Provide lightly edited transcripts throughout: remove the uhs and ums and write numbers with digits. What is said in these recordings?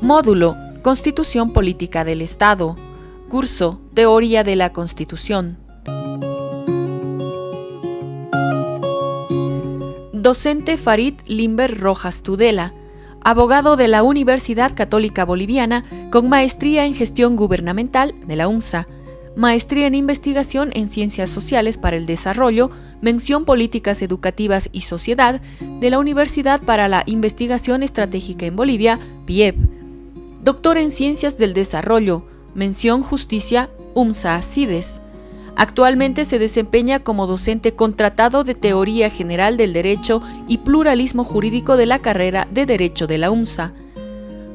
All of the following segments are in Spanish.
Módulo: Constitución Política del Estado. Curso: Teoría de la Constitución. Docente Farid Limber Rojas Tudela, abogado de la Universidad Católica Boliviana con maestría en Gestión Gubernamental de la UMSA, maestría en Investigación en Ciencias Sociales para el Desarrollo, mención Políticas Educativas y Sociedad de la Universidad para la Investigación Estratégica en Bolivia, PIEB. Doctor en Ciencias del Desarrollo, mención Justicia, UMSA CIDES. Actualmente se desempeña como docente contratado de Teoría General del Derecho y Pluralismo Jurídico de la carrera de Derecho de la UMSA.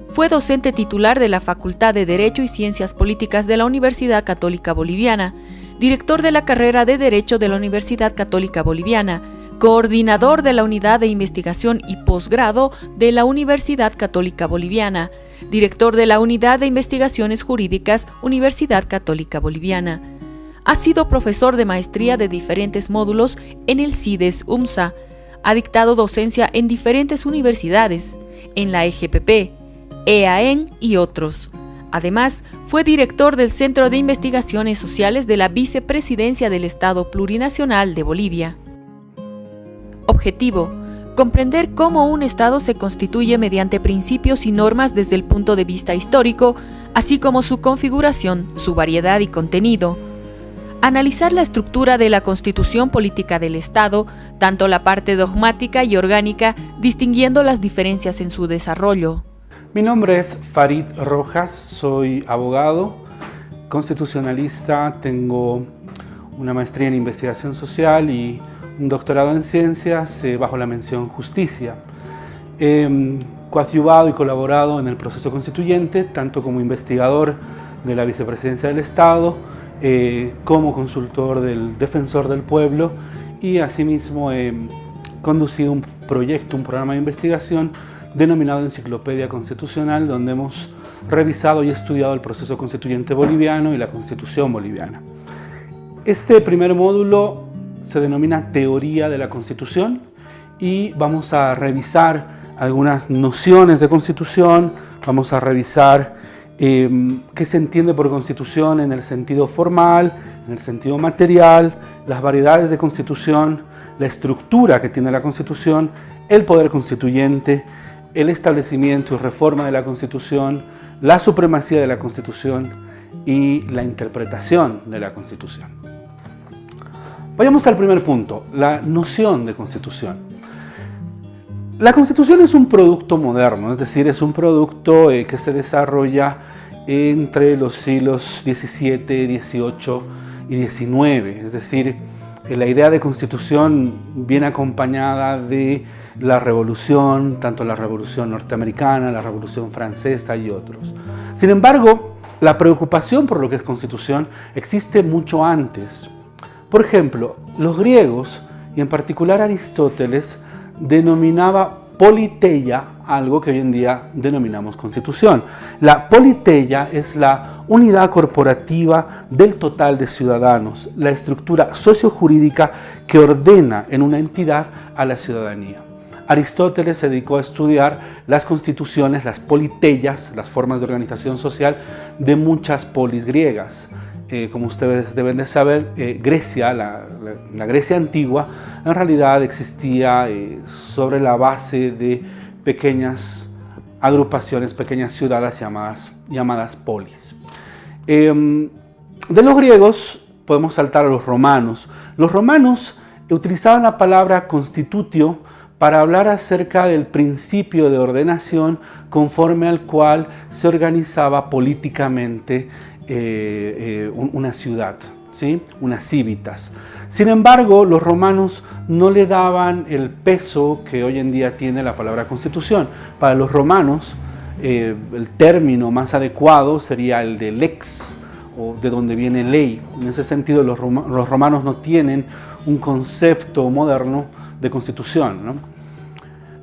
Fue docente titular de la Facultad de Derecho y Ciencias Políticas de la Universidad Católica Boliviana, director de la carrera de Derecho de la Universidad Católica Boliviana, coordinador de la Unidad de Investigación y Posgrado de la Universidad Católica Boliviana, director de la Unidad de Investigaciones Jurídicas, Universidad Católica Boliviana. Ha sido profesor de maestría de diferentes módulos en el CIDES UMSA. Ha dictado docencia en diferentes universidades, en la EGPP, EAEN y otros. Además, fue director del Centro de Investigaciones Sociales de la Vicepresidencia del Estado Plurinacional de Bolivia. Objetivo: comprender cómo un Estado se constituye mediante principios y normas desde el punto de vista histórico, así como su configuración, su variedad y contenido. Analizar la estructura de la Constitución Política del Estado, tanto la parte dogmática y orgánica, distinguiendo las diferencias en su desarrollo. Mi nombre es Farid Rojas, soy abogado, constitucionalista, tengo una maestría en investigación social y un doctorado en ciencias bajo la mención Justicia. He coadyuvado y colaborado en el proceso constituyente, tanto como investigador de la Vicepresidencia del Estado, como consultor del Defensor del Pueblo, y asimismo he conducido un proyecto, un programa de investigación denominado Enciclopedia Constitucional, donde hemos revisado y estudiado el proceso constituyente boliviano y la Constitución boliviana. Este primer módulo se denomina Teoría de la Constitución y vamos a revisar algunas nociones de Constitución, vamos a revisar qué se entiende por Constitución en el sentido formal, en el sentido material, las variedades de Constitución, la estructura que tiene la Constitución, el poder constituyente, el establecimiento y reforma de la Constitución, la supremacía de la Constitución y la interpretación de la Constitución. Vayamos al primer punto, la noción de Constitución. La Constitución es un producto moderno, es decir, es un producto que se desarrolla entre los siglos XVII, XVIII y XIX. Es decir, la idea de Constitución viene acompañada de la Revolución, tanto la Revolución norteamericana, la Revolución francesa y otros. Sin embargo, la preocupación por lo que es Constitución existe mucho antes. Por ejemplo, los griegos, y en particular Aristóteles, denominaba politeia algo que hoy en día denominamos Constitución. La politeia es la unidad corporativa del total de ciudadanos, la estructura sociojurídica que ordena en una entidad a la ciudadanía. Aristóteles se dedicó a estudiar las constituciones, las politeias, las formas de organización social de muchas polis griegas. Como ustedes deben de saber, Grecia, la Grecia antigua, en realidad existía sobre la base de pequeñas agrupaciones, pequeñas ciudades llamadas polis. De los griegos podemos saltar a los romanos. Los romanos utilizaban la palabra constitutio para hablar acerca del principio de ordenación conforme al cual se organizaba políticamente una ciudad, ¿sí? Una civitas. Sin embargo, los romanos no le daban el peso que hoy en día tiene la palabra constitución. Para los romanos, el término más adecuado sería el de lex, o de donde viene ley. En ese sentido, los romanos no tienen un concepto moderno de constitución, ¿no?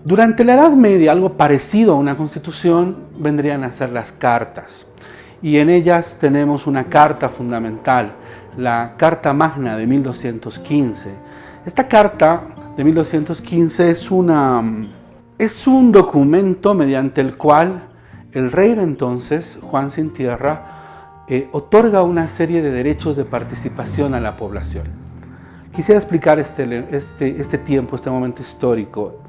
Durante la Edad Media, algo parecido a una constitución vendrían a ser las cartas. Y en ellas tenemos una carta fundamental, la Carta Magna de 1215. Esta carta de 1215 es un documento mediante el cual el rey de entonces, Juan Sin Tierra, otorga una serie de derechos de participación a la población. Quisiera explicar este tiempo, este momento histórico.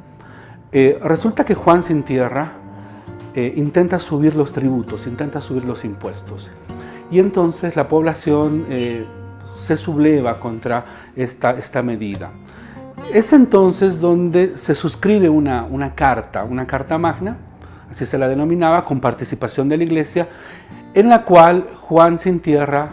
Resulta que Juan Sin Tierra intenta subir los tributos, intenta subir los impuestos. Y entonces la población se subleva contra esta medida. Es entonces donde se suscribe una carta magna, así se la denominaba, con participación de la Iglesia, en la cual Juan Sin Tierra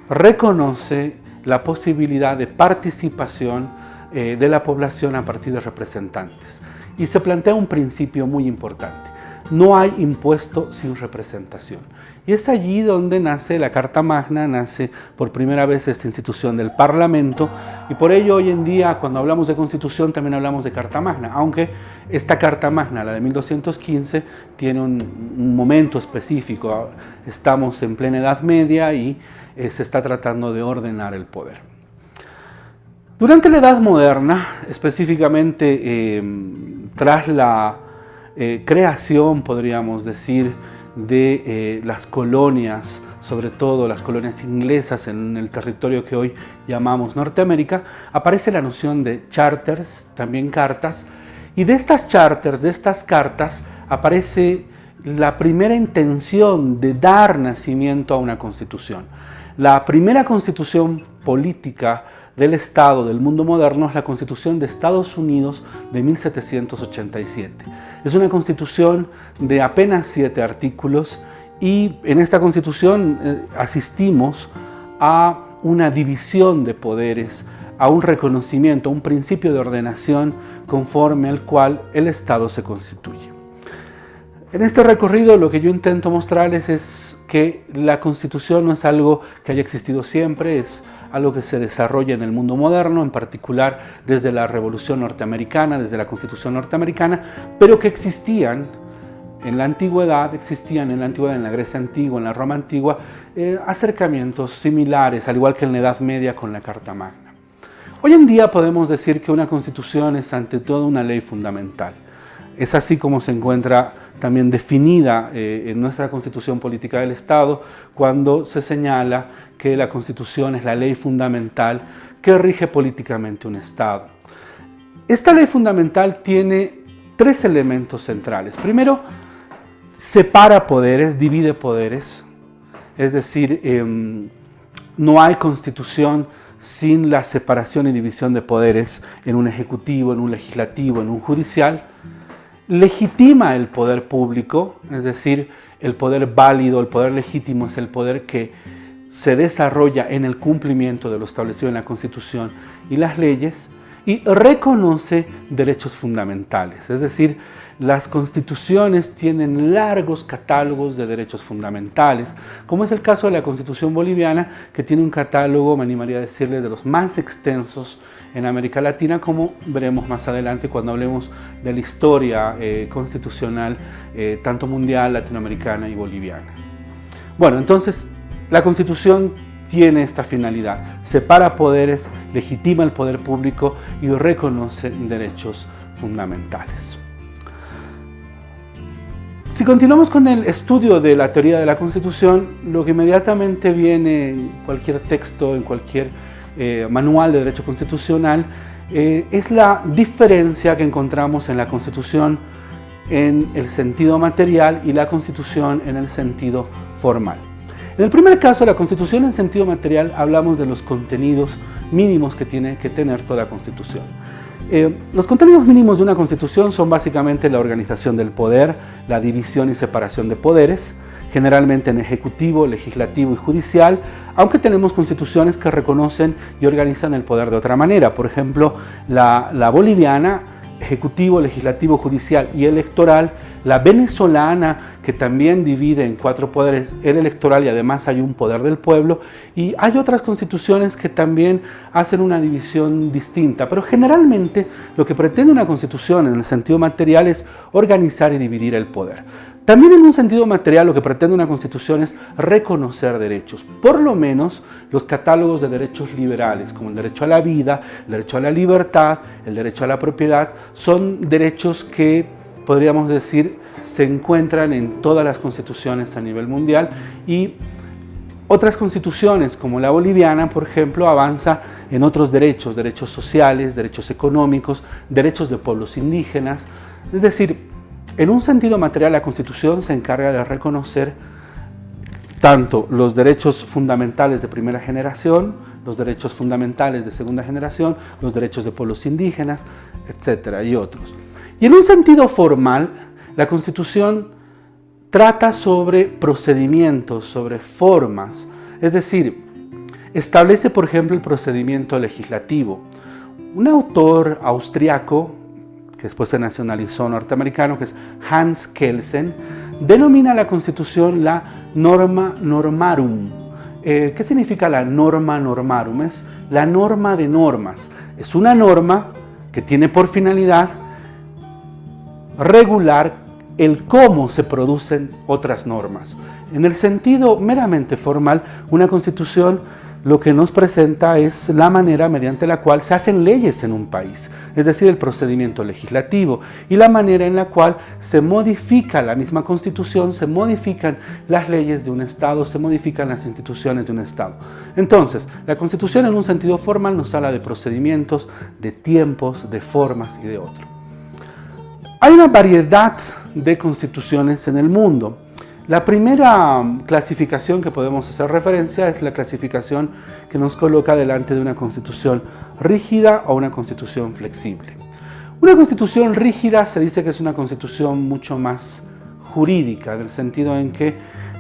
reconoce la posibilidad de participación de la población a partir de representantes. Y se plantea un principio muy importante: no hay impuesto sin representación. Y es allí donde nace la Carta Magna, nace por primera vez esta institución del Parlamento, y por ello hoy en día cuando hablamos de Constitución también hablamos de Carta Magna, aunque esta Carta Magna, la de 1215, tiene un momento específico. Estamos en plena Edad Media y se está tratando de ordenar el poder. Durante la Edad Moderna, específicamente tras la creación, podríamos decir, de las colonias, sobre todo las colonias inglesas en el territorio que hoy llamamos Norteamérica, aparece la noción de charters, también cartas, y de estas charters, de estas cartas, aparece la primera intención de dar nacimiento a una constitución. La primera constitución política del Estado del mundo moderno es la Constitución de Estados Unidos de 1787. Es una constitución de apenas 7 artículos y en esta constitución asistimos a una división de poderes, a un reconocimiento, a un principio de ordenación conforme al cual el Estado se constituye. En este recorrido lo que yo intento mostrarles es que la Constitución no es algo que haya existido siempre, es algo que se desarrolla en el mundo moderno, en particular desde la Revolución Norteamericana, desde la Constitución Norteamericana, pero que existían en la antigüedad, en la Grecia Antigua, en la Roma Antigua, acercamientos similares, al igual que en la Edad Media con la Carta Magna. Hoy en día podemos decir que una Constitución es ante todo una ley fundamental. Es así como se encuentra también definida en nuestra Constitución Política del Estado, cuando se señala que la Constitución es la ley fundamental que rige políticamente un Estado. Esta ley fundamental tiene 3 elementos centrales. Primero, separa poderes, divide poderes, es decir, no hay Constitución sin la separación y división de poderes en un ejecutivo, en un legislativo, en un judicial. Legitima el poder público, es decir, el poder válido, el poder legítimo es el poder que se desarrolla en el cumplimiento de lo establecido en la Constitución y las leyes, y reconoce derechos fundamentales, es decir, las constituciones tienen largos catálogos de derechos fundamentales, como es el caso de la Constitución boliviana, que tiene un catálogo, me animaría a decirles, de los más extensos en América Latina, como veremos más adelante cuando hablemos de la historia constitucional, tanto mundial, latinoamericana y boliviana. Bueno, entonces, la Constitución tiene esta finalidad: separa poderes, legitima el poder público y reconoce derechos fundamentales. Si continuamos con el estudio de la teoría de la Constitución, lo que inmediatamente viene en cualquier texto, en cualquier manual de derecho constitucional, es la diferencia que encontramos en la Constitución en el sentido material y la Constitución en el sentido formal. En el primer caso, la Constitución en sentido material, hablamos de los contenidos mínimos que tiene que tener toda Constitución. Los contenidos mínimos de una Constitución son básicamente la organización del poder, la división y separación de poderes, generalmente en ejecutivo, legislativo y judicial, aunque tenemos constituciones que reconocen y organizan el poder de otra manera. Por ejemplo, la boliviana, ejecutivo, legislativo, judicial y electoral; la venezolana, que también divide en 4 poderes el electoral y además hay un poder del pueblo, y hay otras constituciones que también hacen una división distinta, pero generalmente lo que pretende una constitución en el sentido material es organizar y dividir el poder. También en un sentido material lo que pretende una constitución es reconocer derechos, por lo menos los catálogos de derechos liberales, como el derecho a la vida, el derecho a la libertad, el derecho a la propiedad, son derechos que podríamos decir se encuentran en todas las constituciones a nivel mundial, y otras constituciones como la boliviana, por ejemplo, avanza en otros derechos, derechos sociales, derechos económicos, derechos de pueblos indígenas, es decir, en un sentido material, la Constitución se encarga de reconocer tanto los derechos fundamentales de primera generación, los derechos fundamentales de segunda generación, los derechos de pueblos indígenas, etcétera, y otros. Y en un sentido formal, la Constitución trata sobre procedimientos, sobre formas, es decir, establece, por ejemplo, el procedimiento legislativo. Un autor austriaco, que después se nacionalizó norteamericano, que es Hans Kelsen, denomina la Constitución la norma normarum. ¿Qué significa la norma normarum? Es la norma de normas. Es una norma que tiene por finalidad regular el cómo se producen otras normas. En el sentido meramente formal, una Constitución lo que nos presenta es la manera mediante la cual se hacen leyes en un país, es decir, el procedimiento legislativo, y la manera en la cual se modifica la misma Constitución, se modifican las leyes de un Estado, se modifican las instituciones de un Estado. Entonces, la Constitución en un sentido formal nos habla de procedimientos, de tiempos, de formas y de otro. Hay una variedad de constituciones en el mundo. La primera clasificación que podemos hacer referencia es la clasificación que nos coloca delante de una constitución rígida o una constitución flexible. Una constitución rígida se dice que es una constitución mucho más jurídica, en el sentido en que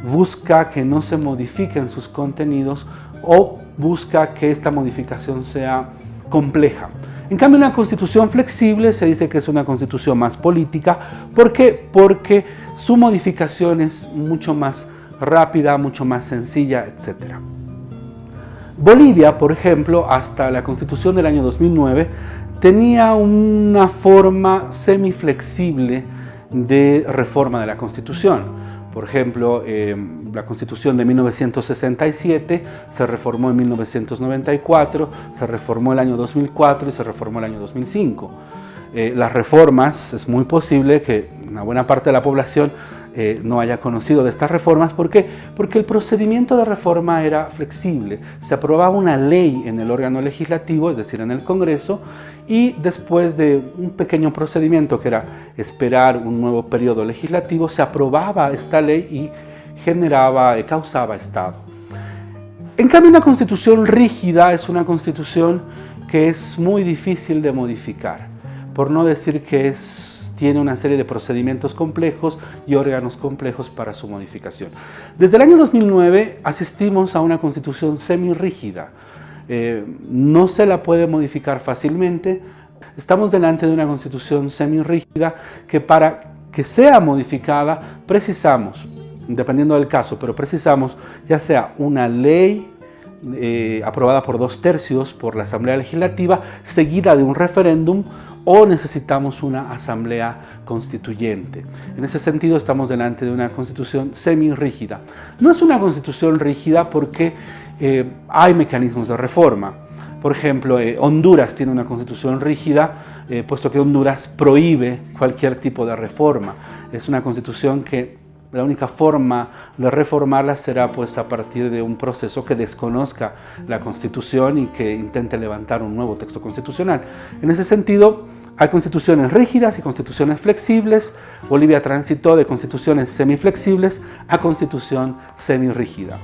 busca que no se modifiquen sus contenidos o busca que esta modificación sea compleja. En cambio, una constitución flexible se dice que es una constitución más política. ¿Por qué? Porque su modificación es mucho más rápida, mucho más sencilla, etc. Bolivia, por ejemplo, hasta la constitución del año 2009, tenía una forma semiflexible de reforma de la constitución. Por ejemplo, la Constitución de 1967 se reformó en 1994, se reformó el año 2004 y se reformó el año 2005. Las reformas, es muy posible que una buena parte de la población no haya conocido de estas reformas. ¿Por qué? Porque el procedimiento de reforma era flexible. Se aprobaba una ley en el órgano legislativo, es decir, en el Congreso, y después de un pequeño procedimiento que era esperar un nuevo periodo legislativo, se aprobaba esta ley y causaba Estado. En cambio, una constitución rígida es una constitución que es muy difícil de modificar, por no decir que tiene una serie de procedimientos complejos y órganos complejos para su modificación. Desde el año 2009 asistimos a una constitución semirrígida. No se la puede modificar fácilmente. Estamos delante de una constitución semirrígida que para que sea modificada precisamos, dependiendo del caso, pero precisamos ya sea una ley aprobada por 2/3 por la Asamblea Legislativa, seguida de un referéndum, o necesitamos una asamblea constituyente. En ese sentido estamos delante de una constitución semirrígida. No es una constitución rígida porque hay mecanismos de reforma. Por ejemplo, Honduras tiene una constitución rígida, puesto que Honduras prohíbe cualquier tipo de reforma. Es una constitución que la única forma de reformarla será pues a partir de un proceso que desconozca la Constitución y que intente levantar un nuevo texto constitucional. En ese sentido, hay constituciones rígidas y constituciones flexibles. Bolivia transitó de constituciones semiflexibles a constitución semirrígida.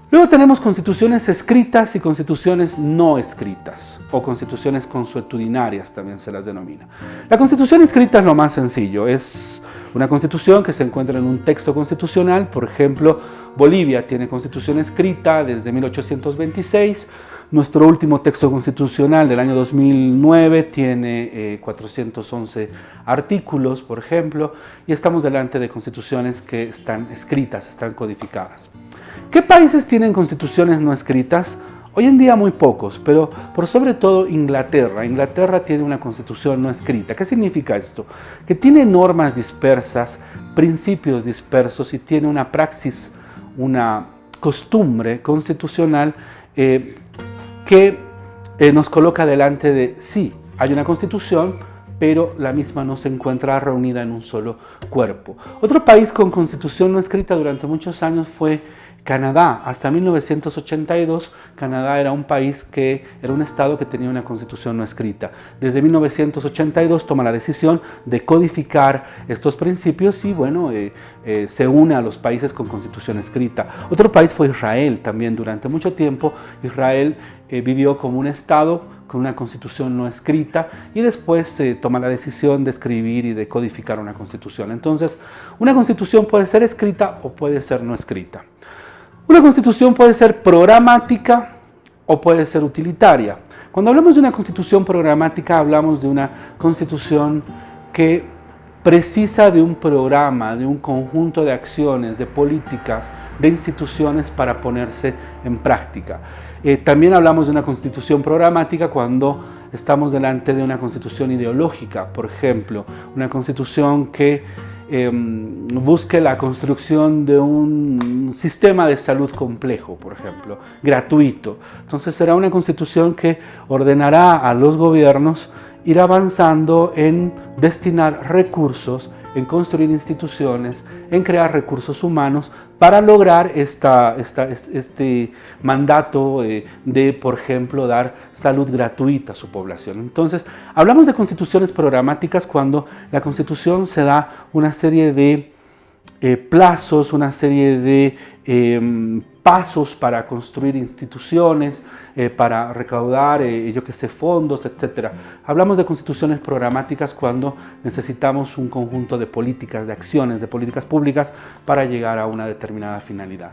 Luego tenemos constituciones escritas y constituciones no escritas, o constituciones consuetudinarias también se las denomina. La constitución escrita es lo más sencillo, es una constitución que se encuentra en un texto constitucional. Por ejemplo, Bolivia tiene constitución escrita desde 1826, Nuestro último texto constitucional del año 2009 tiene 411 artículos, por ejemplo, y estamos delante de constituciones que están escritas, están codificadas. ¿Qué países tienen constituciones no escritas? Hoy en día muy pocos, pero por sobre todo Inglaterra. Inglaterra tiene una constitución no escrita. ¿Qué significa esto? Que tiene normas dispersas, principios dispersos y tiene una praxis, una costumbre constitucional que nos coloca delante de, sí, hay una constitución, pero la misma no se encuentra reunida en un solo cuerpo. Otro país con constitución no escrita durante muchos años fue Canadá. Hasta 1982, Canadá era un país que era un estado que tenía una constitución no escrita. Desde 1982 toma la decisión de codificar estos principios y bueno, se une a los países con constitución escrita. Otro país fue Israel también. Durante mucho tiempo Israel vivió como un estado con una constitución no escrita y después toma la decisión de escribir y de codificar una constitución. Entonces, una constitución puede ser escrita o puede ser no escrita. Una constitución puede ser programática o puede ser utilitaria. Cuando hablamos de una constitución programática, hablamos de una constitución que precisa de un programa, de un conjunto de acciones, de políticas, de instituciones para ponerse en práctica. También hablamos de una constitución programática cuando estamos delante de una constitución ideológica, por ejemplo, una constitución que busque la construcción de un sistema de salud complejo, por ejemplo, gratuito. Entonces será una constitución que ordenará a los gobiernos ir avanzando en destinar recursos, en construir instituciones, en crear recursos humanos para lograr este mandato de, por ejemplo, dar salud gratuita a su población. Entonces, hablamos de constituciones programáticas cuando la constitución se da una serie de plazos, una serie de pasos para construir instituciones, para recaudar, fondos, etc. Hablamos de constituciones programáticas cuando necesitamos un conjunto de políticas, de acciones, de políticas públicas para llegar a una determinada finalidad.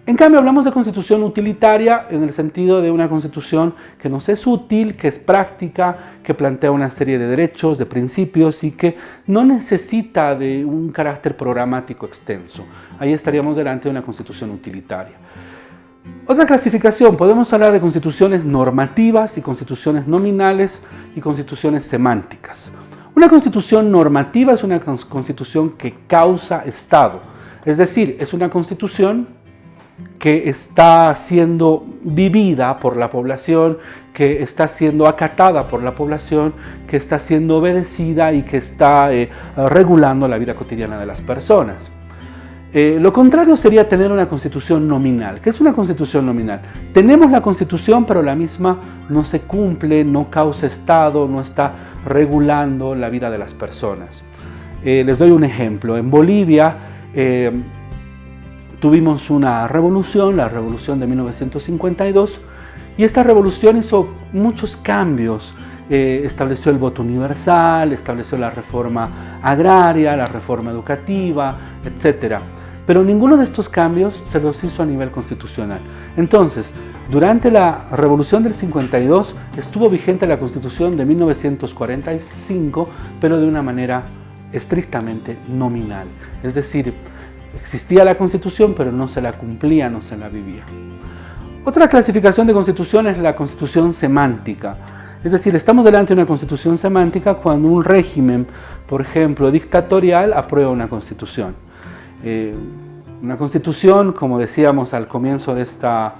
En cambio, hablamos de constitución utilitaria en el sentido de una constitución que nos es útil, que es práctica, que plantea una serie de derechos, de principios y que no necesita de un carácter programático extenso. Ahí estaríamos delante de una constitución utilitaria. Otra clasificación, podemos hablar de constituciones normativas y constituciones nominales y constituciones semánticas. Una constitución normativa es una constitución que causa Estado, es decir, es una constitución que está siendo vivida por la población, que está siendo acatada por la población, que está siendo obedecida y que está regulando la vida cotidiana de las personas. Lo contrario sería tener una constitución nominal. ¿Qué es una constitución nominal? Tenemos la constitución, pero la misma no se cumple, no causa Estado, no está regulando la vida de las personas. Les doy un ejemplo. En Bolivia tuvimos una revolución, la revolución de 1952, y esta revolución hizo muchos cambios. Estableció el voto universal, estableció la reforma agraria, la reforma educativa, etc. Pero ninguno de estos cambios se los hizo a nivel constitucional. Entonces, durante la revolución del 52 estuvo vigente la Constitución de 1945, pero de una manera estrictamente nominal. Es decir, existía la Constitución, pero no se la cumplía, no se la vivía. Otra clasificación de constitución es la constitución semántica. Es decir, estamos delante de una constitución semántica cuando un régimen, por ejemplo, dictatorial, aprueba una constitución. Una constitución, como decíamos al comienzo de esta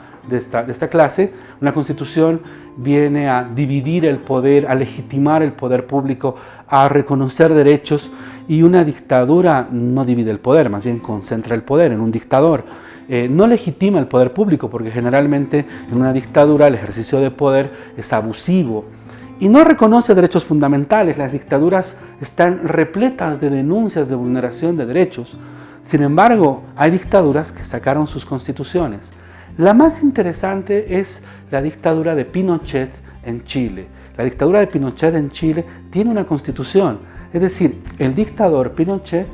clase, una constitución viene a dividir el poder, a legitimar el poder público, a reconocer derechos, y una dictadura no divide el poder, más bien concentra el poder en un dictador. No legitima el poder público porque generalmente en una dictadura el ejercicio de poder es abusivo y no reconoce derechos fundamentales. Las dictaduras están repletas de denuncias de vulneración de derechos. Sin embargo, hay dictaduras que sacaron sus constituciones. La más interesante es la dictadura de Pinochet en Chile. La dictadura de Pinochet en Chile tiene una constitución. Es decir, el dictador Pinochet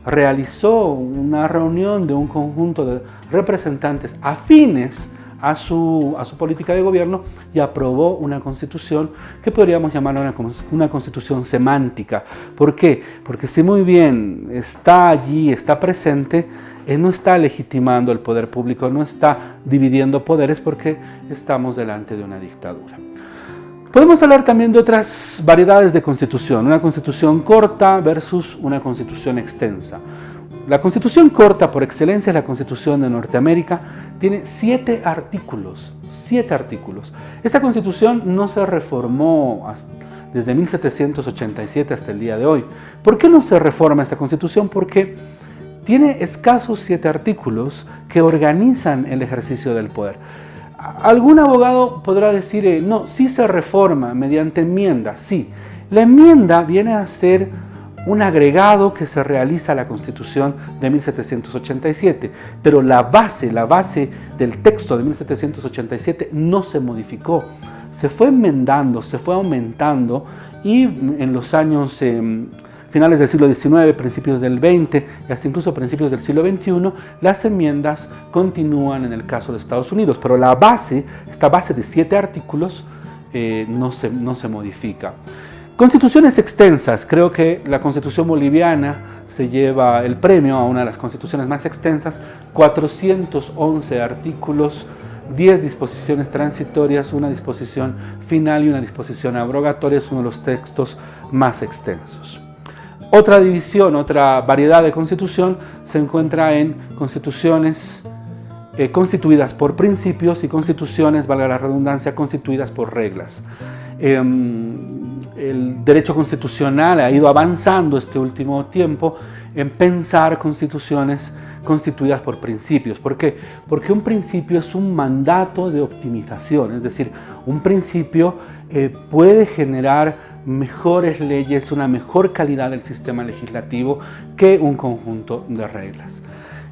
realizó una reunión de un conjunto de representantes afines a su política de gobierno y aprobó una constitución que podríamos llamar una constitución semántica. ¿Por qué? Porque si muy bien está allí, está presente, no está legitimando el poder público, no está dividiendo poderes porque estamos delante de una dictadura. Podemos hablar también de otras variedades de constitución, una constitución corta versus una constitución extensa. La constitución corta por excelencia es la Constitución de Norteamérica, tiene 7 artículos, 7 artículos. Esta constitución no se reformó desde 1787 hasta el día de hoy. ¿Por qué no se reforma esta constitución? Porque tiene escasos 7 artículos que organizan el ejercicio del poder. Algún abogado podrá decir, no, sí se reforma mediante enmienda, sí. La enmienda viene a ser un agregado que se realiza a la Constitución de 1787, pero la base del texto de 1787 no se modificó. Se fue enmendando, se fue aumentando y en los años finales del siglo XIX, principios del XX y hasta incluso principios del siglo XXI, las enmiendas continúan en el caso de Estados Unidos, pero la base, esta base de 7 artículos, no se modifica. Constituciones extensas. Creo que la Constitución boliviana se lleva el premio a una de las constituciones más extensas, 411 artículos, 10 disposiciones transitorias, una disposición final y una disposición abrogatoria. Es uno de los textos más extensos. Otra división, otra variedad de constitución se encuentra en constituciones constituidas por principios y constituciones, valga la redundancia, constituidas por reglas. El derecho constitucional ha ido avanzando este último tiempo en pensar constituciones constituidas por principios. ¿Por qué? Porque un principio es un mandato de optimización, es decir, un principio puede generar mejores leyes, una mejor calidad del sistema legislativo que un conjunto de reglas.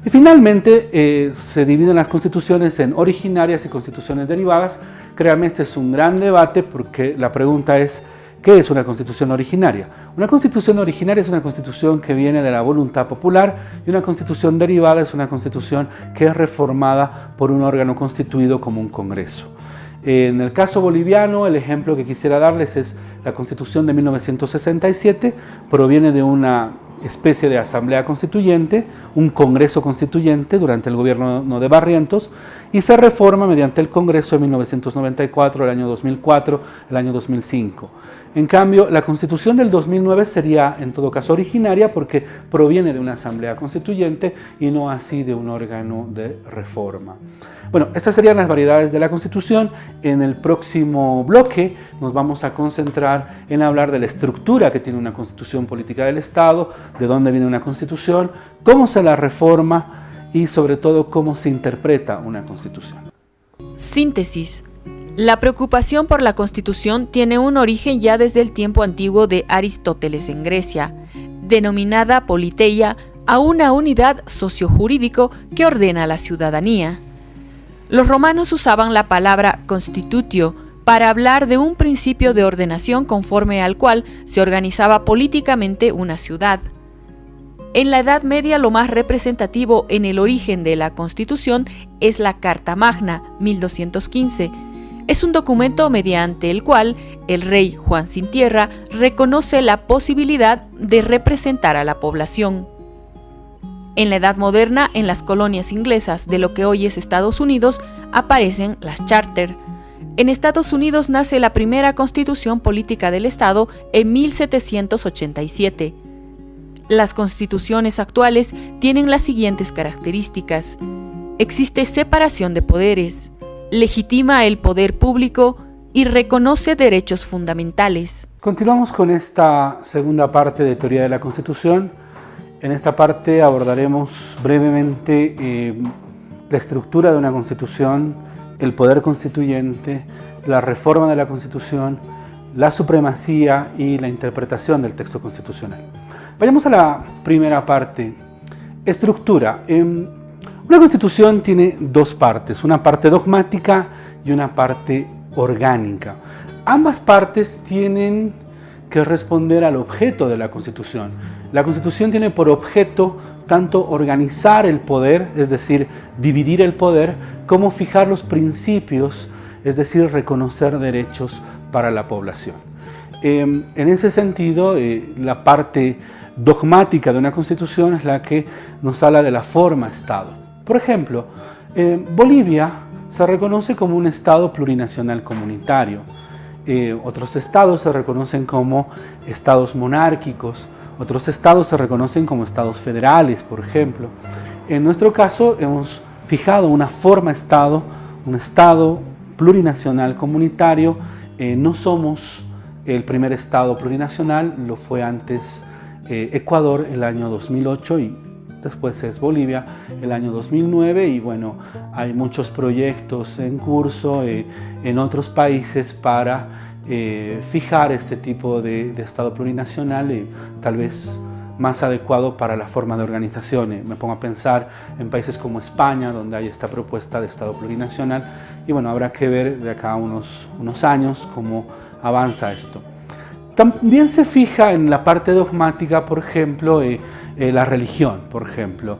Y finalmente se dividen las constituciones en originarias y constituciones derivadas. Créanme, este es un gran debate porque la pregunta es, ¿qué es una constitución originaria? Una constitución originaria es una constitución que viene de la voluntad popular y una constitución derivada es una constitución que es reformada por un órgano constituido como un congreso. En el caso boliviano, el ejemplo que quisiera darles es la Constitución de 1967, proviene de una especie de asamblea constituyente, un congreso constituyente durante el gobierno de Barrientos, y se reforma mediante el Congreso de 1994, el año 2004, el año 2005. En cambio, la Constitución del 2009 sería en todo caso originaria porque proviene de una asamblea constituyente y no así de un órgano de reforma. Bueno, estas serían las variedades de la Constitución. En el próximo bloque nos vamos a concentrar en hablar de la estructura que tiene una Constitución política del Estado, de dónde viene una Constitución, cómo se la reforma y sobre todo cómo se interpreta una Constitución. Síntesis. La preocupación por la Constitución tiene un origen ya desde el tiempo antiguo de Aristóteles en Grecia, denominada politeia a una unidad sociojurídico que ordena a la ciudadanía. Los romanos usaban la palabra constitutio para hablar de un principio de ordenación conforme al cual se organizaba políticamente una ciudad. En la Edad Media lo más representativo en el origen de la Constitución es la Carta Magna, 1215. Es un documento mediante el cual el rey Juan Sin Tierra reconoce la posibilidad de representar a la población. En la Edad Moderna, en las colonias inglesas de lo que hoy es Estados Unidos, aparecen las charter. En Estados Unidos nace la primera Constitución Política del Estado en 1787. Las constituciones actuales tienen las siguientes características. Existe separación de poderes, legitima el poder público y reconoce derechos fundamentales. Continuamos con esta segunda parte de Teoría de la Constitución. En esta parte abordaremos brevemente la estructura de una constitución, el poder constituyente, la reforma de la Constitución, la supremacía y la interpretación del texto constitucional. Vayamos a la primera parte. Estructura. Una constitución tiene dos partes, una parte dogmática y una parte orgánica. Ambas partes tienen que responder al objeto de la Constitución. La Constitución tiene por objeto tanto organizar el poder, es decir, dividir el poder, como fijar los principios, es decir, reconocer derechos para la población. En ese sentido, la parte dogmática de una Constitución es la que nos habla de la forma Estado. Por ejemplo, Bolivia se reconoce como un Estado plurinacional comunitario. Otros estados se reconocen como estados monárquicos, otros estados se reconocen como estados federales, por ejemplo. En nuestro caso hemos fijado una forma Estado, un Estado plurinacional comunitario. No somos el primer Estado plurinacional, lo fue antes Ecuador el año 2008 y después es Bolivia el año 2009 y bueno, hay muchos proyectos en curso en otros países para fijar este tipo de Estado plurinacional, tal vez más adecuado para la forma de organización. Me pongo a pensar en países como España, donde hay esta propuesta de Estado plurinacional y bueno, habrá que ver de acá a unos años cómo avanza esto. También se fija en la parte dogmática, por ejemplo, la religión, por ejemplo.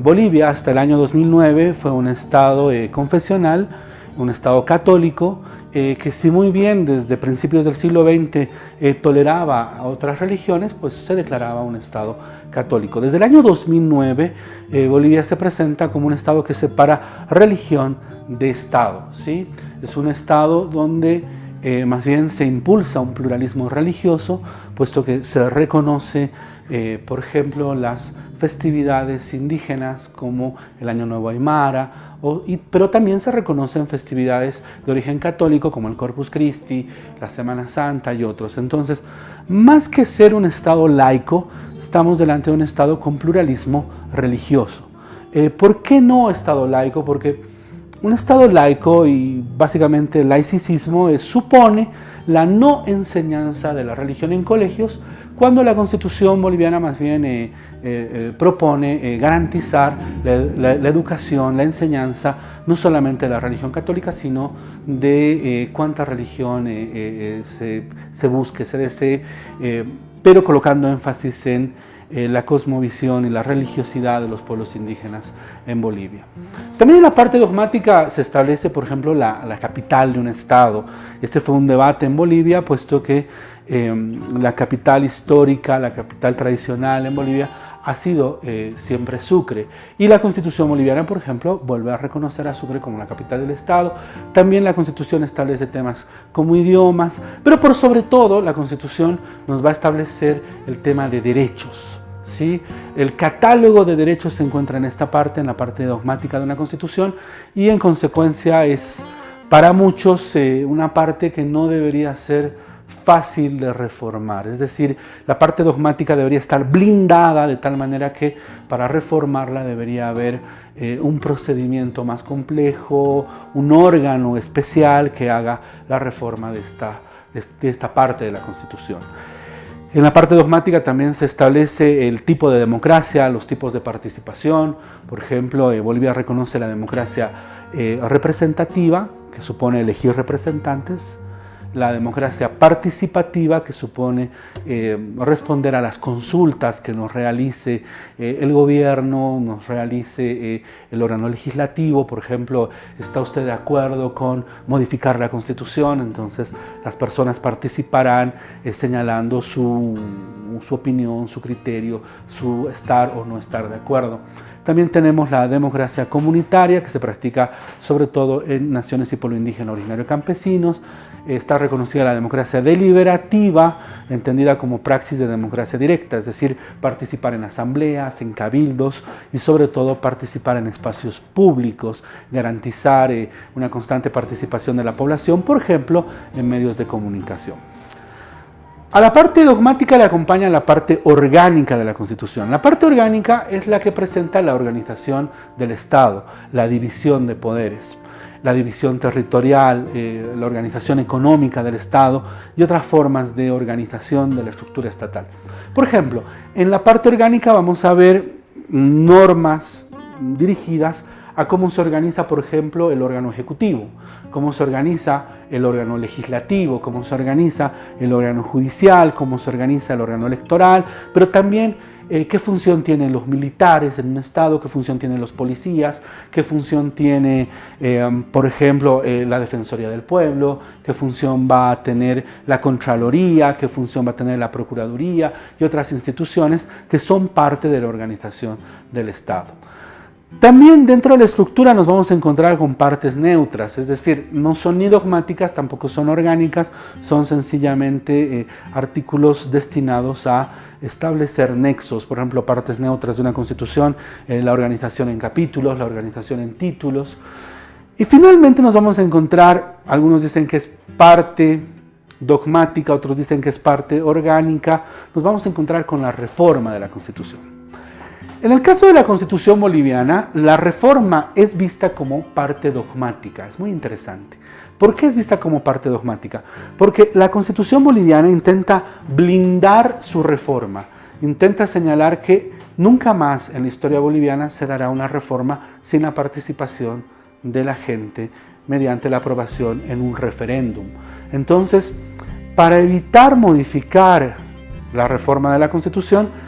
Bolivia hasta el año 2009 fue un estado confesional, un estado católico, que si muy bien desde principios del siglo XX toleraba a otras religiones, pues se declaraba un estado católico. Desde el año 2009 Bolivia se presenta como un estado que separa religión de estado, ¿sí? Es un estado donde más bien se impulsa un pluralismo religioso, puesto que se reconoce, por ejemplo, las festividades indígenas como el Año Nuevo Aymara, pero también se reconocen festividades de origen católico como el Corpus Christi, la Semana Santa y otros. Entonces, más que ser un estado laico, estamos delante de un estado con pluralismo religioso. ¿Por qué no estado laico? Porque un estado laico y básicamente el laicismo supone la no enseñanza de la religión en colegios, cuando la Constitución boliviana más bien propone garantizar la educación, la enseñanza, no solamente de la religión católica, sino de cuánta religión se busque, se desee, pero colocando énfasis en la cosmovisión y la religiosidad de los pueblos indígenas en Bolivia. También en la parte dogmática se establece, por ejemplo, la capital de un estado. Este fue un debate en Bolivia, puesto que la capital histórica, la capital tradicional en Bolivia ha sido siempre Sucre. Y la Constitución boliviana, por ejemplo, vuelve a reconocer a Sucre como la capital del estado. También la Constitución establece temas como idiomas, pero por sobre todo la Constitución nos va a establecer el tema de derechos. ¿Sí? El catálogo de derechos se encuentra en esta parte, en la parte dogmática de una Constitución, y en consecuencia es para muchos una parte que no debería ser fácil de reformar. Es decir, la parte dogmática debería estar blindada de tal manera que para reformarla debería haber un procedimiento más complejo, un órgano especial que haga la reforma de esta parte de la Constitución. En la parte dogmática también se establece el tipo de democracia, los tipos de participación. Por ejemplo, Bolivia reconoce la democracia representativa, que supone elegir representantes, la democracia participativa, que supone responder a las consultas que nos realice el gobierno, nos realice el órgano legislativo. Por ejemplo, ¿está usted de acuerdo con modificar la Constitución? Entonces las personas participarán señalando su opinión, su criterio, su estar o no estar de acuerdo. También tenemos la democracia comunitaria, que se practica sobre todo en naciones y pueblo indígena originario campesinos. Está reconocida la democracia deliberativa, entendida como praxis de democracia directa, es decir, participar en asambleas, en cabildos y sobre todo participar en espacios públicos, garantizar una constante participación de la población, por ejemplo, en medios de comunicación. A la parte dogmática le acompaña la parte orgánica de la Constitución. La parte orgánica es la que presenta la organización del Estado, la división de poderes, la división territorial, la organización económica del Estado y otras formas de organización de la estructura estatal. Por ejemplo, en la parte orgánica vamos a ver normas dirigidas a cómo se organiza, por ejemplo, el órgano ejecutivo, cómo se organiza el órgano legislativo, cómo se organiza el órgano judicial, cómo se organiza el órgano electoral, pero también qué función tienen los militares en un estado, qué función tienen los policías, qué función tiene, por ejemplo, la Defensoría del Pueblo, qué función va a tener la Contraloría, qué función va a tener la Procuraduría y otras instituciones que son parte de la organización del Estado. También dentro de la estructura nos vamos a encontrar con partes neutras, es decir, no son ni dogmáticas, tampoco son orgánicas, son sencillamente artículos destinados a establecer nexos, por ejemplo, partes neutras de una constitución, la organización en capítulos, la organización en títulos. Y finalmente nos vamos a encontrar, algunos dicen que es parte dogmática, otros dicen que es parte orgánica, nos vamos a encontrar con la reforma de la Constitución. En el caso de la Constitución boliviana, la reforma es vista como parte dogmática. Es muy interesante. ¿Por qué es vista como parte dogmática? Porque la Constitución boliviana intenta blindar su reforma, intenta señalar que nunca más en la historia boliviana se dará una reforma sin la participación de la gente mediante la aprobación en un referéndum. Entonces, para evitar modificar la reforma de la Constitución,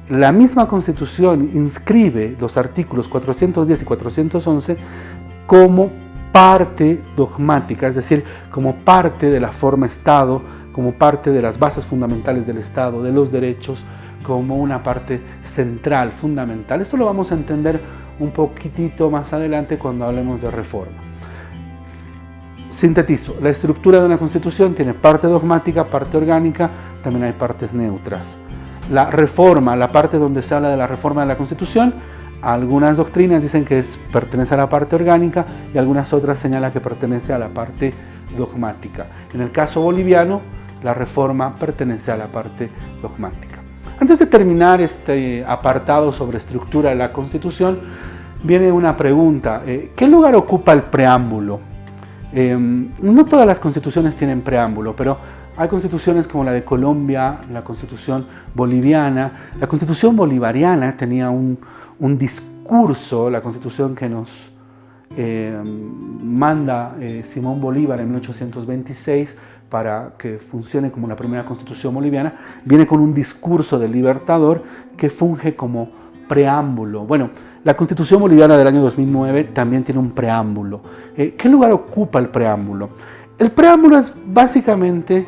la misma Constitución inscribe los artículos 410 y 411 como parte dogmática, es decir, como parte de la forma Estado, como parte de las bases fundamentales del Estado, de los derechos, como una parte central, fundamental. Esto lo vamos a entender un poquitito más adelante cuando hablemos de reforma. Sintetizo, la estructura de una Constitución tiene parte dogmática, parte orgánica, también hay partes neutras. La reforma, la parte donde se habla de la reforma de la Constitución, algunas doctrinas dicen que pertenece a la parte orgánica y algunas otras señalan que pertenece a la parte dogmática. En el caso boliviano, la reforma pertenece a la parte dogmática. Antes de terminar este apartado sobre estructura de la Constitución, viene una pregunta. ¿Qué lugar ocupa el preámbulo? No todas las constituciones tienen preámbulo, pero hay constituciones como la de Colombia, la constitución boliviana. La constitución bolivariana tenía un discurso, la constitución que nos manda Simón Bolívar en 1826 para que funcione como la primera constitución boliviana, viene con un discurso del Libertador que funge como preámbulo. Bueno, la Constitución boliviana del año 2009 también tiene un preámbulo. ¿Qué lugar ocupa el preámbulo? El preámbulo es básicamente,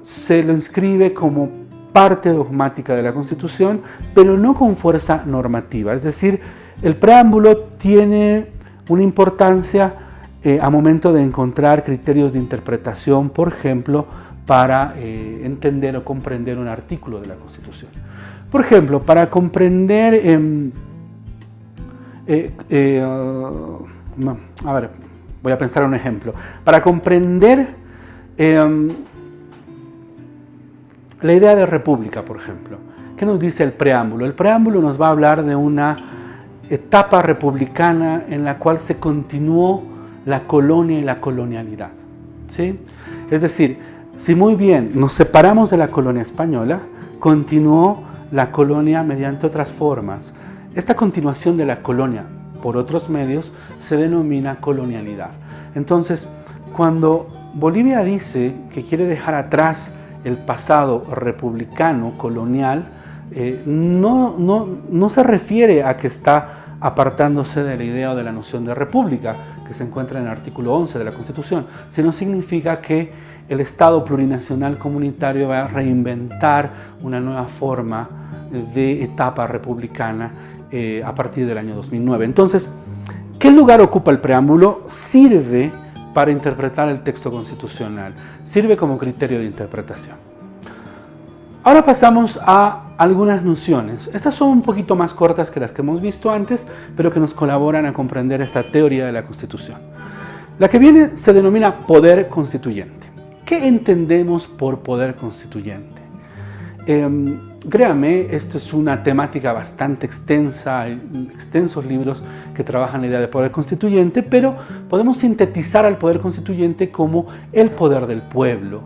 se lo inscribe como parte dogmática de la Constitución, pero no con fuerza normativa. Es decir, el preámbulo tiene una importancia a momento de encontrar criterios de interpretación, por ejemplo, para entender o comprender un artículo de la Constitución. Por ejemplo, para comprender, a ver, voy a pensar un ejemplo. Para comprender la idea de república, por ejemplo, ¿qué nos dice el preámbulo? El preámbulo nos va a hablar de una etapa republicana en la cual se continuó la colonia y la colonialidad, ¿sí? Es decir, si muy bien nos separamos de la colonia española, continuó la colonia mediante otras formas. Esta continuación de la colonia por otros medios se denomina colonialidad. Entonces, cuando Bolivia dice que quiere dejar atrás el pasado republicano, colonial, no se refiere a que está apartándose de la idea o de la noción de república que se encuentra en el artículo 11 de la Constitución, sino significa que el Estado plurinacional comunitario va a reinventar una nueva forma de etapa republicana a partir del año 2009. Entonces, ¿qué lugar ocupa el preámbulo? Sirve para interpretar el texto constitucional, sirve como criterio de interpretación. Ahora pasamos a algunas nociones. Estas son un poquito más cortas que las que hemos visto antes, pero que nos colaboran a comprender esta teoría de la Constitución. La que viene se denomina poder constituyente. ¿Qué entendemos por poder constituyente? Créame, esto es una temática bastante extensa, hay extensos libros que trabajan la idea de poder constituyente, pero podemos sintetizar al poder constituyente como el poder del pueblo.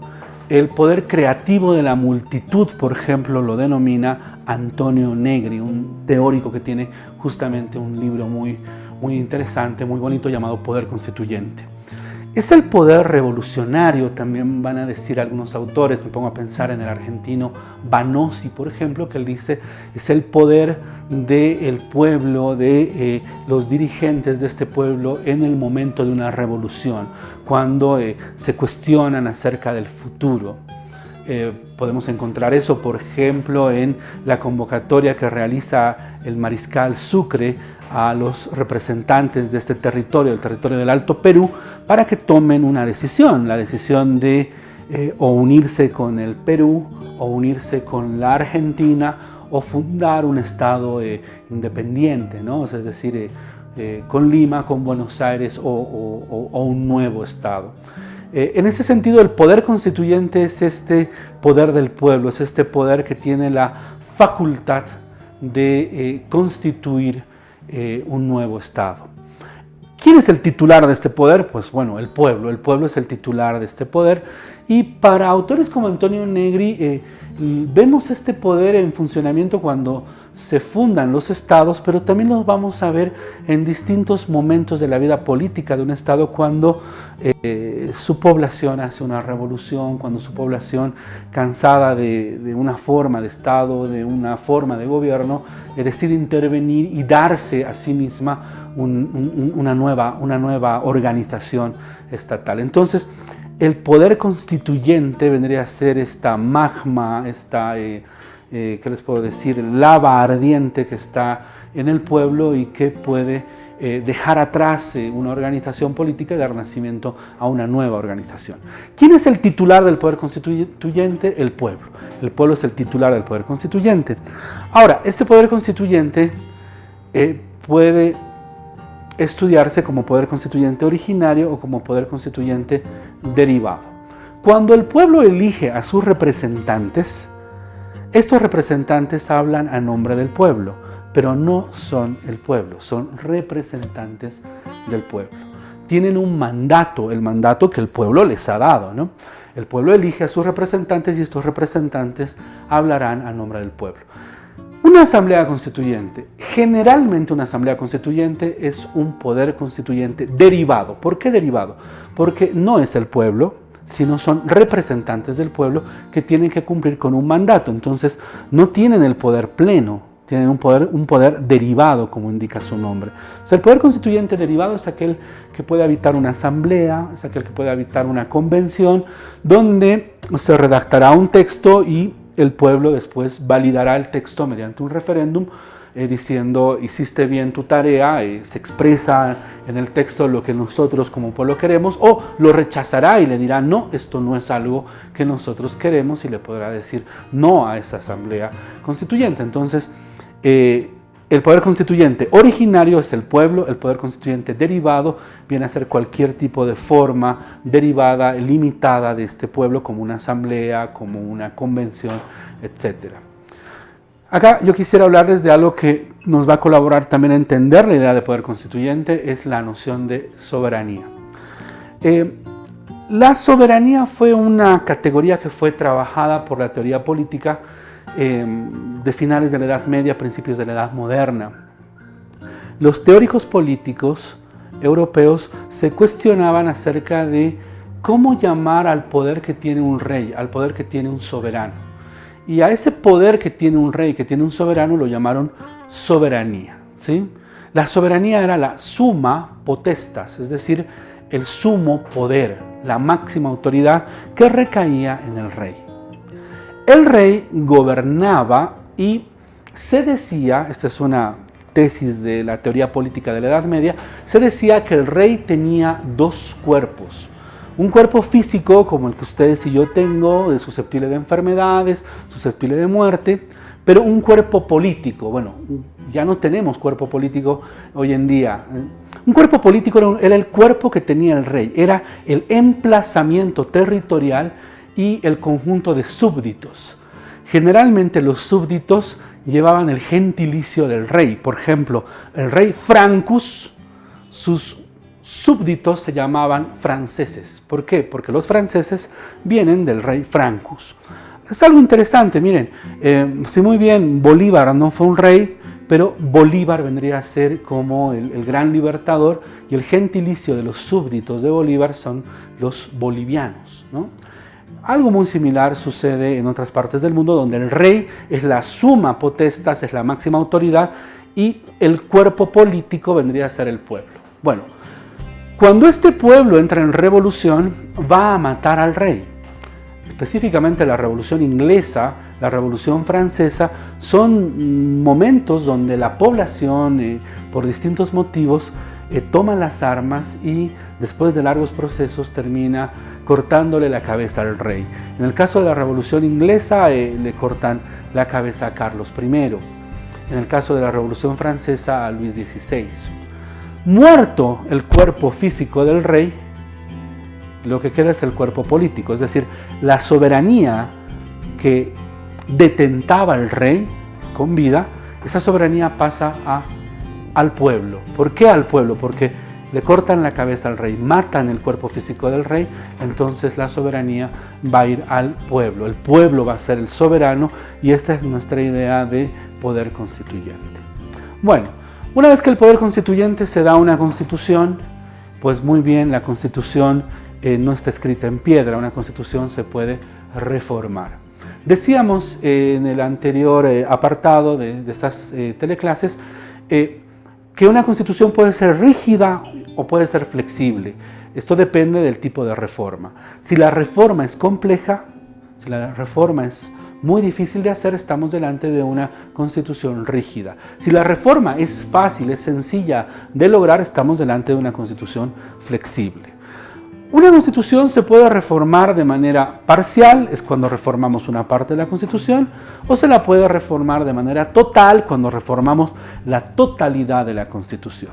El poder creativo de la multitud, por ejemplo, lo denomina Antonio Negri, un teórico que tiene justamente un libro muy muy interesante, muy bonito, llamado poder constituyente. Es el poder revolucionario, también van a decir algunos autores. Me pongo a pensar en el argentino Vanossi, por ejemplo, que él dice es el poder del pueblo, de los dirigentes de este pueblo en el momento de una revolución, cuando se cuestionan acerca del futuro. Podemos encontrar eso, por ejemplo, en la convocatoria que realiza el mariscal Sucre a los representantes de este territorio, el territorio del Alto Perú, para que tomen una decisión, la decisión de o unirse con el Perú, o unirse con la Argentina, o fundar un estado independiente, ¿no? Es decir, con Lima, con Buenos Aires, o un nuevo estado. En ese sentido, el poder constituyente es este poder del pueblo, es este poder que tiene la facultad de constituir un nuevo Estado. ¿Quién es el titular de este poder? Pues bueno, el pueblo es el titular de este poder, y para autores como Antonio Negri vemos este poder en funcionamiento cuando se fundan los estados, pero también los vamos a ver en distintos momentos de la vida política de un estado, cuando su población hace una revolución, cuando su población, cansada de una forma de estado, de una forma de gobierno, decide intervenir y darse a sí misma una nueva organización estatal. Entonces, el poder constituyente vendría a ser esta magma, esta ¿qué les puedo decir? Lava ardiente que está en el pueblo y que puede dejar atrás una organización política y dar nacimiento a una nueva organización. ¿Quién es el titular del poder constituyente? El pueblo. El pueblo es el titular del poder constituyente. Ahora, este poder constituyente puede estudiarse como poder constituyente originario o como poder constituyente derivado. Cuando el pueblo elige a sus representantes, estos representantes hablan a nombre del pueblo, pero no son el pueblo, son representantes del pueblo. Tienen un mandato, el mandato que el pueblo les ha dado, ¿no? El pueblo elige a sus representantes y estos representantes hablarán a nombre del pueblo. Una asamblea constituyente, generalmente una asamblea constituyente es un poder constituyente derivado. ¿Por qué derivado? Porque no es el pueblo, sino son representantes del pueblo que tienen que cumplir con un mandato. Entonces no tienen el poder pleno, tienen un poder derivado, como indica su nombre. O sea, el poder constituyente derivado es aquel que puede habitar una asamblea, es aquel que puede habitar una convención, donde se redactará un texto y el pueblo después validará el texto mediante un referéndum, diciendo hiciste bien tu tarea, se expresa en el texto lo que nosotros como pueblo queremos, o lo rechazará y le dirá no, esto no es algo que nosotros queremos, y le podrá decir no a esa asamblea constituyente. Entonces, el poder constituyente originario es el pueblo, el poder constituyente derivado viene a ser cualquier tipo de forma derivada, limitada de este pueblo, como una asamblea, como una convención, etc. Acá yo quisiera hablarles de algo que nos va a colaborar también a entender la idea de poder constituyente, es la noción de soberanía. La soberanía fue una categoría que fue trabajada por la teoría política de finales de la Edad Media, principios de la Edad Moderna. Los teóricos políticos europeos se cuestionaban acerca de cómo llamar al poder que tiene un rey, al poder que tiene un soberano. Y a ese poder que tiene un rey, que tiene un soberano, lo llamaron soberanía, ¿sí? La soberanía era la summa potestas, es decir, el sumo poder, la máxima autoridad que recaía en el rey. El rey gobernaba y se decía, esta es una tesis de la teoría política de la Edad Media, se decía que el rey tenía dos cuerpos. Un cuerpo físico como el que ustedes y yo tengo, susceptible de enfermedades, susceptible de muerte, pero un cuerpo político. Bueno, ya no tenemos cuerpo político hoy en día. Un cuerpo político era el cuerpo que tenía el rey, era el emplazamiento territorial y el conjunto de súbditos. Generalmente los súbditos llevaban el gentilicio del rey. Por ejemplo, el rey Francus, sus súbditos se llamaban franceses. ¿Por qué? Porque los franceses vienen del rey Francus. Es algo interesante, miren, si muy bien Bolívar no fue un rey, pero Bolívar vendría a ser como el gran libertador, y el gentilicio de los súbditos de Bolívar son los bolivianos, ¿no? Algo muy similar sucede en otras partes del mundo, donde el rey es la summa potestas, es la máxima autoridad, y el cuerpo político vendría a ser el pueblo. Bueno, cuando este pueblo entra en revolución, va a matar al rey. Específicamente la Revolución Inglesa, la Revolución Francesa, son momentos donde la población, por distintos motivos, toma las armas y después de largos procesos termina cortándole la cabeza al rey. En el caso de la Revolución Inglesa le cortan la cabeza a Carlos I. En el caso de la Revolución Francesa a Luis XVI. Muerto el cuerpo físico del rey, lo que queda es el cuerpo político, es decir, la soberanía que detentaba el rey con vida, esa soberanía pasa al pueblo. ¿Por qué al pueblo? Porque le cortan la cabeza al rey, matan el cuerpo físico del rey, entonces la soberanía va a ir al pueblo. El pueblo va a ser el soberano, y esta es nuestra idea de poder constituyente. Bueno, una vez que el poder constituyente se da una constitución, pues muy bien, la constitución no está escrita en piedra, una constitución se puede reformar. Decíamos en el anterior apartado de estas teleclases que una constitución puede ser rígida o puede ser flexible. Esto depende del tipo de reforma. Si la reforma es compleja, si la reforma es muy difícil de hacer, estamos delante de una constitución rígida. Si la reforma es fácil, es sencilla de lograr, estamos delante de una constitución flexible. Una constitución se puede reformar de manera parcial, es cuando reformamos una parte de la constitución, o se la puede reformar de manera total, cuando reformamos la totalidad de la constitución.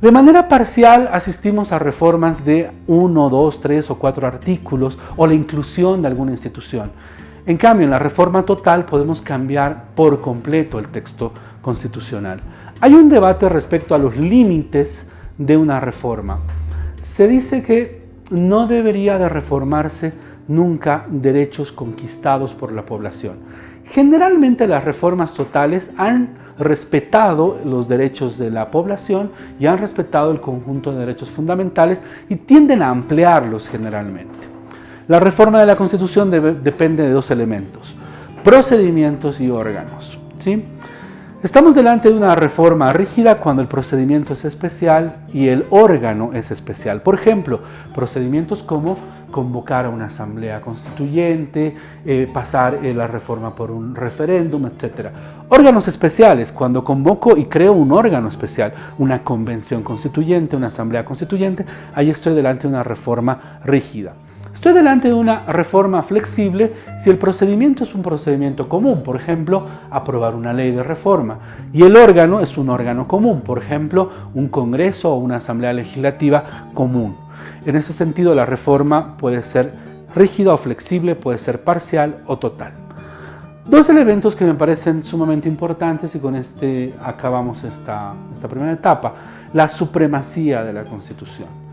De manera parcial asistimos a reformas de 1, 2, 3 o 4 artículos, o la inclusión de alguna institución. En cambio, en la reforma total podemos cambiar por completo el texto constitucional. Hay un debate respecto a los límites de una reforma. Se dice que no debería de reformarse nunca derechos conquistados por la población. Generalmente las reformas totales han respetado los derechos de la población y han respetado el conjunto de derechos fundamentales y tienden a ampliarlos generalmente. La reforma de la Constitución depende de dos elementos: procedimientos y órganos, ¿sí? Estamos delante de una reforma rígida cuando el procedimiento es especial y el órgano es especial. Por ejemplo, procedimientos como convocar a una asamblea constituyente, pasar la reforma por un referéndum, etc. Órganos especiales, cuando convoco y creo un órgano especial, una convención constituyente, una asamblea constituyente, ahí estoy delante de una reforma rígida. Estoy delante de una reforma flexible si el procedimiento es un procedimiento común, por ejemplo, aprobar una ley de reforma, y el órgano es un órgano común, por ejemplo, un congreso o una asamblea legislativa común. En ese sentido, la reforma puede ser rígida o flexible, puede ser parcial o total. Dos elementos que me parecen sumamente importantes, y con este acabamos esta primera etapa: la supremacía de la Constitución.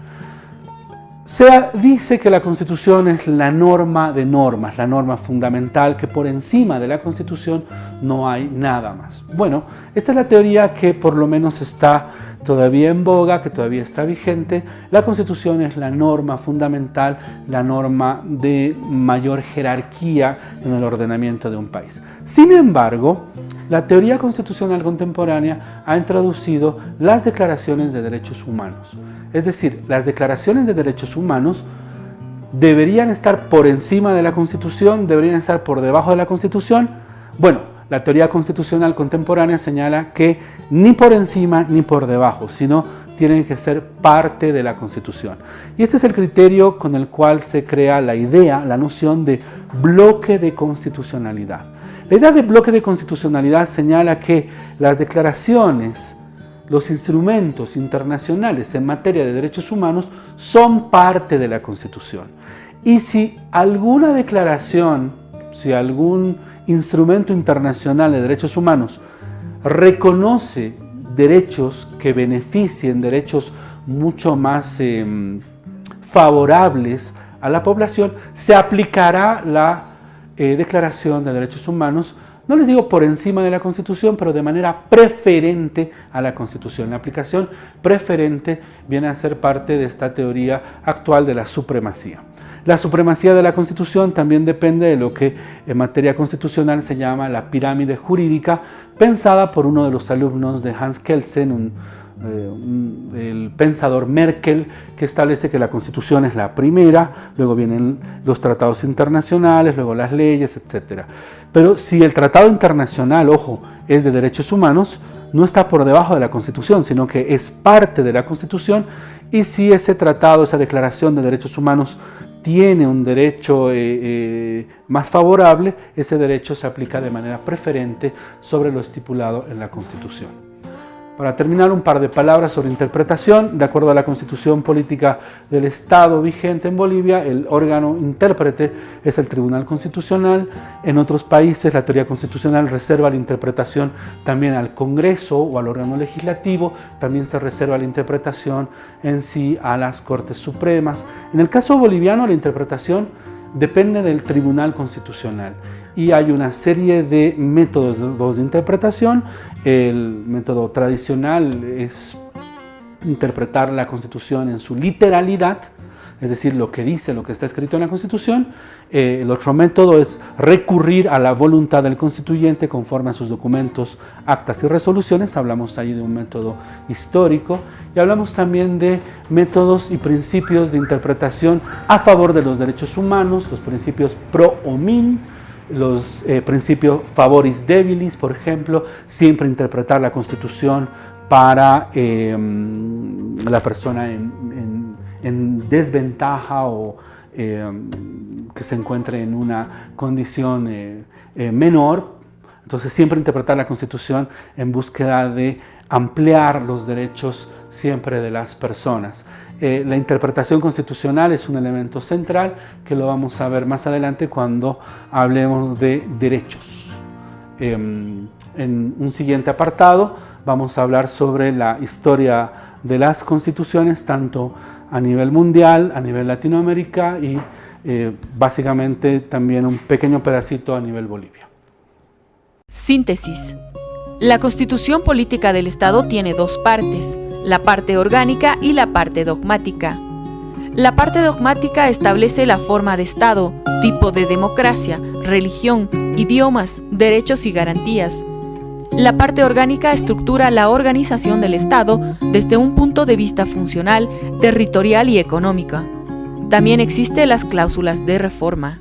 Se dice que la Constitución es la norma de normas, la norma fundamental, que por encima de la Constitución no hay nada más. Bueno, esta es la teoría que por lo menos está todavía en boga, que todavía está vigente. La Constitución es la norma fundamental, la norma de mayor jerarquía en el ordenamiento de un país. Sin embargo, la teoría constitucional contemporánea ha introducido las declaraciones de derechos humanos. Es decir, las declaraciones de derechos humanos deberían estar por encima de la Constitución, deberían estar por debajo de la Constitución. Bueno, la teoría constitucional contemporánea señala que ni por encima ni por debajo, sino tienen que ser parte de la Constitución. Y este es el criterio con el cual se crea la idea, la noción de bloque de constitucionalidad. La idea de bloque de constitucionalidad señala que las declaraciones, los instrumentos internacionales en materia de derechos humanos son parte de la Constitución. Y si alguna declaración, si algún instrumento internacional de derechos humanos reconoce derechos que beneficien, derechos mucho más favorables a la población, se aplicará la Declaración de Derechos Humanos no les digo por encima de la Constitución, pero de manera preferente a la Constitución. La aplicación preferente viene a ser parte de esta teoría actual de la supremacía. La supremacía de la Constitución también depende de lo que en materia constitucional se llama la pirámide jurídica, pensada por uno de los alumnos de Hans Kelsen, el pensador Merkel, que establece que la Constitución es la primera, luego vienen los tratados internacionales, luego las leyes, etc. Pero si el tratado internacional, ojo, es de derechos humanos, no está por debajo de la Constitución, sino que es parte de la Constitución, y si ese tratado, esa declaración de derechos humanos tiene un derecho más favorable, ese derecho se aplica de manera preferente sobre lo estipulado en la Constitución. Para terminar, un par de palabras sobre interpretación. De acuerdo a la Constitución Política del Estado vigente en Bolivia, el órgano intérprete es el Tribunal Constitucional. En otros países, la teoría constitucional reserva la interpretación también al Congreso o al órgano legislativo. También se reserva la interpretación en sí a las Cortes Supremas. En el caso boliviano, la interpretación depende del Tribunal Constitucional. Y hay una serie de métodos de interpretación. El método tradicional es interpretar la Constitución en su literalidad, es decir, lo que dice, lo que está escrito en la Constitución. El otro método es recurrir a la voluntad del constituyente conforme a sus documentos, actas y resoluciones. Hablamos ahí de un método histórico y hablamos también de métodos y principios de interpretación a favor de los derechos humanos, los principios pro homini, los principios favoris debilis, por ejemplo, siempre interpretar la Constitución para la persona en desventaja o que se encuentre en una condición menor. Entonces siempre interpretar la Constitución en búsqueda de ampliar los derechos siempre de las personas. La interpretación constitucional es un elemento central que lo vamos a ver más adelante cuando hablemos de derechos. En un siguiente apartado vamos a hablar sobre la historia de las constituciones, tanto a nivel mundial, a nivel Latinoamérica y básicamente también un pequeño pedacito a nivel Bolivia. Síntesis. La Constitución Política del Estado tiene dos partes: la parte orgánica y la parte dogmática. La parte dogmática establece la forma de Estado, tipo de democracia, religión, idiomas, derechos y garantías. La parte orgánica estructura la organización del Estado desde un punto de vista funcional, territorial y económico. También existen las cláusulas de reforma.